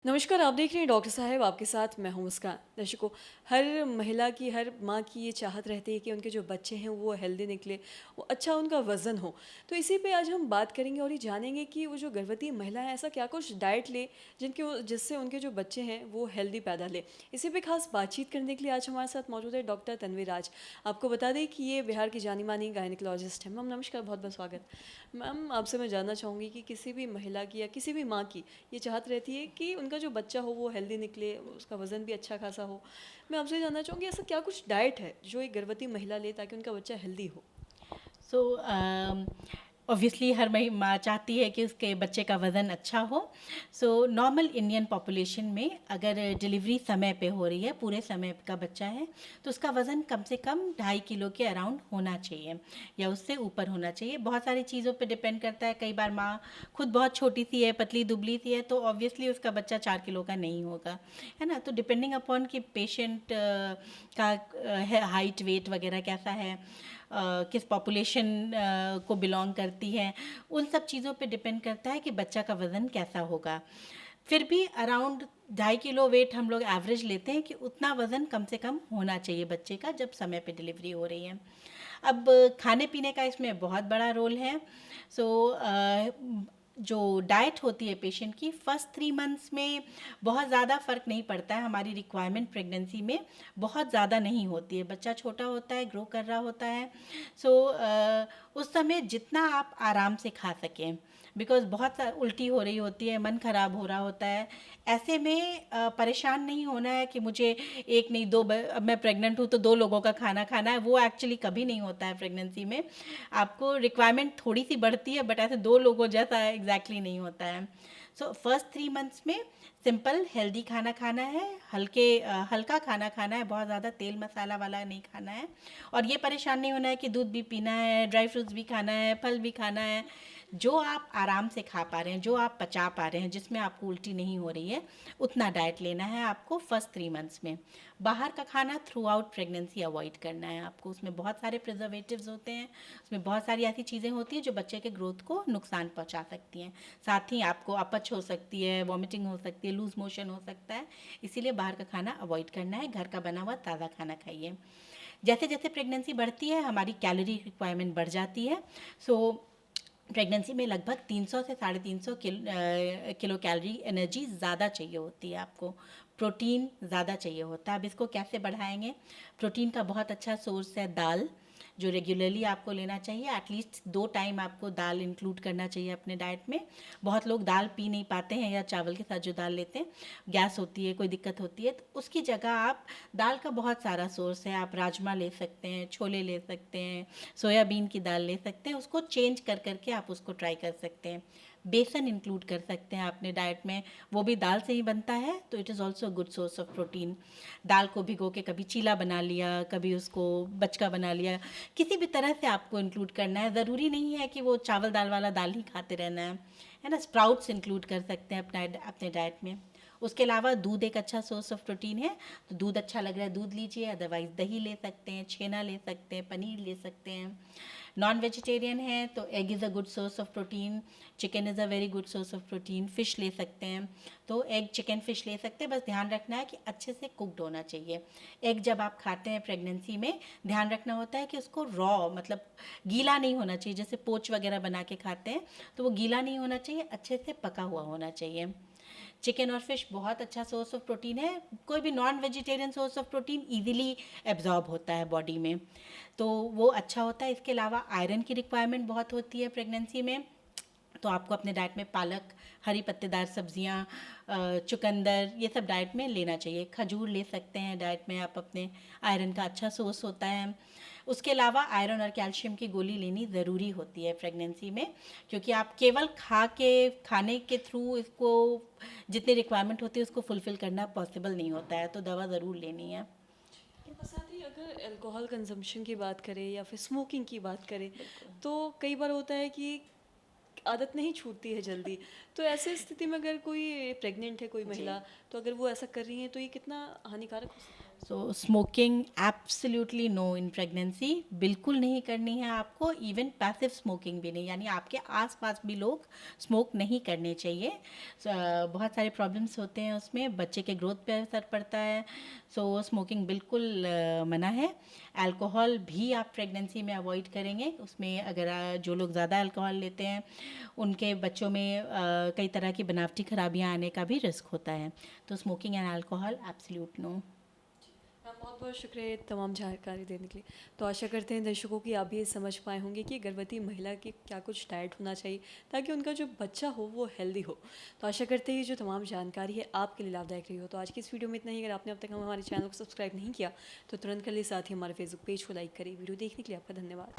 नमस्कार, आप देख रहे हैं डॉक्टर साहब आपके साथ मैं हूं मुस्कान। दर्शकों, हर महिला की, हर माँ की ये चाहत रहती है कि उनके जो बच्चे हैं वो हेल्दी निकले, वो अच्छा उनका वज़न हो। तो इसी पे आज हम बात करेंगे और ये जानेंगे कि वो जो गर्भवती महिला है ऐसा क्या कुछ डाइट ले जिससे उनके जो बच्चे हैं वो हेल्दी पैदा ले। इसी पे खास बातचीत करने के लिए आज हमारे साथ मौजूद है डॉक्टर तन्वी राज। आपको बता दें कि ये बिहार की जानी-मानी गायनेकोलॉजिस्ट हैं। मैम नमस्कार, बहुत-बहुत स्वागत। मैम आपसे मैं जानना चाहूँगी कि किसी भी महिला की या किसी भी माँ की ये चाहत रहती है कि उनका जो बच्चा हो वो हेल्दी निकले, उसका वज़न भी अच्छा खासा हो। मैं आपसे जानना चाहूँगी ऐसा क्या कुछ डाइट है जो एक गर्भवती महिला ले ताकि उनका बच्चा हेल्दी हो? सो ऑब्वियसली हर मही माँ चाहती है कि उसके बच्चे का वज़न अच्छा हो। सो नॉर्मल इंडियन पॉपुलेशन में अगर डिलीवरी समय पे हो रही है, पूरे समय का बच्चा है, तो उसका वज़न कम से कम 2.5 किलो के अराउंड होना चाहिए या उससे ऊपर होना चाहिए। बहुत सारी चीज़ों पे डिपेंड करता है। कई बार माँ खुद बहुत छोटी सी है, पतली दुबली सी है, तो ऑब्वियसली उसका बच्चा 4 किलो का नहीं होगा, है ना। तो डिपेंडिंग अपॉन कि पेशेंट का हाइट वेट वगैरह कैसा है, किस पॉपुलेशन को बिलोंग करती है, उन सब चीज़ों पे डिपेंड करता है कि बच्चा का वज़न कैसा होगा। फिर भी अराउंड 2.5 किलो वेट हम लोग एवरेज लेते हैं कि उतना वज़न कम से कम होना चाहिए बच्चे का जब समय पे डिलीवरी हो रही है। अब खाने पीने का इसमें बहुत बड़ा रोल है। सो जो डाइट होती है पेशेंट की, फर्स्ट 3 मंथ्स में बहुत ज़्यादा फ़र्क नहीं पड़ता है। हमारी रिक्वायरमेंट प्रेगनेंसी में बहुत ज़्यादा नहीं होती है, बच्चा छोटा होता है, ग्रो कर रहा होता है। सो उस समय जितना आप आराम से खा सकें, बिकॉज बहुत उल्टी हो रही होती है, मन खराब हो रहा होता है। ऐसे में परेशान नहीं होना है कि मुझे एक नहीं दो, अब मैं प्रेग्नेंट हूँ तो 2 लोगों का खाना खाना है, वो एक्चुअली कभी नहीं होता है प्रेगनेंसी में। आपको रिक्वायरमेंट थोड़ी सी बढ़ती है, बट ऐसे 2 लोगों जैसा एग्जैक्टली नहीं होता है। सो फर्स्ट 3 मंथ्स में सिंपल हेल्दी खाना खाना है, हल्का खाना खाना है, बहुत ज़्यादा तेल मसाला वाला नहीं खाना है। और ये परेशान नहीं होना है कि दूध भी पीना है, ड्राई फ्रूट्स भी खाना है, फल भी खाना है। जो आप आराम से खा पा रहे हैं, जो आप पचा पा रहे हैं, जिसमें आपको उल्टी नहीं हो रही है, उतना डाइट लेना है आपको फर्स्ट 3 मंथ्स में। बाहर का खाना थ्रू आउट प्रेगनेंसी अवॉइड करना है आपको। उसमें बहुत सारे प्रिजर्वेटिव्स होते हैं, उसमें बहुत सारी ऐसी चीज़ें होती हैं जो बच्चे के ग्रोथ को नुकसान पहुंचा सकती हैं। साथ ही आपको अपच हो सकती है, वॉमिटिंग हो सकती है, लूज मोशन हो सकता है। इसीलिए बाहर का खाना अवॉइड करना है, घर का बना हुआ ताज़ा खाना खाइए। जैसे जैसे प्रेगनेंसी बढ़ती है हमारी कैलोरी रिक्वायरमेंट बढ़ जाती है। सो प्रेगनेंसी में लगभग 300 से 350 किलो कैलोरी एनर्जी ज़्यादा चाहिए होती है आपको। प्रोटीन ज़्यादा चाहिए होता है। अब इसको कैसे बढ़ाएंगे? प्रोटीन का बहुत अच्छा सोर्स है दाल, जो रेगुलरली आपको लेना चाहिए। एटलीस्ट 2 टाइम आपको दाल इंक्लूड करना चाहिए अपने डाइट में। बहुत लोग दाल पी नहीं पाते हैं या चावल के साथ जो दाल लेते हैं, गैस होती है, कोई दिक्कत होती है, तो उसकी जगह आप, दाल का बहुत सारा सोर्स है, आप राजमा ले सकते हैं, छोले ले सकते हैं, सोयाबीन की दाल ले सकते हैं। उसको चेंज कर करके आप उसको ट्राई कर सकते हैं। बेसन इंक्लूड कर सकते हैं अपने डाइट में, वो भी दाल से ही बनता है, तो it is also good source of protein. दाल को भिगो के कभी चीला बना लिया, कभी उसको बचका बना लिया, किसी भी तरह से आपको इंक्लूड करना है। ज़रूरी नहीं है कि वो चावल दाल वाला दाल ही खाते रहना है ना। स्प्राउट्स इंक्लूड कर सकते हैं अपने डाइट में। उसके अलावा दूध एक अच्छा सोर्स ऑफ प्रोटीन है, तो दूध अच्छा लग रहा है दूध लीजिए, अदरवाइज दही ले सकते हैं, छेना ले सकते हैं, पनीर ले सकते हैं। नॉन वेजिटेरियन है तो egg is a good source of protein, chicken is a very good source of protein, fish ले सकते हैं। तो एग चिकन फ़िश ले सकते हैं, बस ध्यान रखना है कि अच्छे से कुकड होना चाहिए। एग जब आप खाते हैं प्रेगनेंसी में, ध्यान रखना होता है कि उसको रॉ, मतलब गीला नहीं होना चाहिए। जैसे पोच वगैरह बना के खाते हैं तो वो गीला नहीं होना चाहिए, अच्छे से पका हुआ होना चाहिए। चिकन और फिश बहुत अच्छा सोर्स ऑफ प्रोटीन है। कोई भी non vegetarian source of protein easily absorb होता है बॉडी में, तो वो अच्छा होता है। इसके अलावा आयरन की रिक्वायरमेंट बहुत होती है प्रेगनेंसी में, तो आपको अपने डाइट में पालक, हरी पत्तेदार सब्जियां, चुकंदर, ये सब डाइट में लेना चाहिए। खजूर ले सकते हैं डाइट में आप अपने, आयरन का अच्छा सोर्स होता है। उसके अलावा आयरन और कैल्शियम की गोली लेनी ज़रूरी होती है प्रेगनेंसी में, क्योंकि आप केवल खाने के थ्रू इसको, जितनी रिक्वायरमेंट होती है उसको फुलफ़िल करना पॉसिबल नहीं होता है, तो दवा ज़रूर लेनी है। और साथ ही अगर अल्कोहल कंजम्पशन की बात करें या फिर स्मोकिंग की बात करें बिल्कुल। तो कई बार होता है कि आदत नहीं छूटती है जल्दी। तो ऐसे स्थिति में अगर कोई प्रेग्नेंट है कोई जी। महिला, तो अगर वो ऐसा कर रही हैं तो ये कितना हानिकारक हो सकता है? So smoking absolutely no in pregnancy, बिल्कुल नहीं करनी है आपको। इवन पैसिव स्मोकिंग भी नहीं, यानी आपके आसपास भी लोग स्मोक नहीं करने चाहिए। बहुत सारे प्रॉब्लम्स होते हैं उसमें, बच्चे के ग्रोथ पे असर पड़ता है। सो स्मोकिंग बिल्कुल मना है। अल्कोहल भी आप प्रेगनेंसी में अवॉइड करेंगे। उसमें अगर जो लोग ज़्यादा अल्कोहल लेते हैं उनके बच्चों में कई तरह की बनावटी खराबियाँ आने का भी रिस्क होता है। तो smoking and alcohol absolute no. Ma'am बहुत बहुत शुक्रिया ये तमाम जानकारी देने के लिए। तो आशा करते हैं दर्शकों की आप भी ये समझ पाए होंगे कि गर्भवती महिला की क्या कुछ डाइट होना चाहिए ताकि उनका जो बच्चा हो वो हेल्दी हो। तो आशा करते हैं ये जो तमाम जानकारी है आपके लिए लाभदायक रही हो। तो आज की इस वीडियो में इतना ही। अगर आपने अब तक हमारे चैनल को सब्सक्राइब नहीं किया तो तुरंत कर लिए, साथ ही हमारे फेसबुक पेज को लाइक करें। वीडियो देखने के लिए आपका धन्यवाद।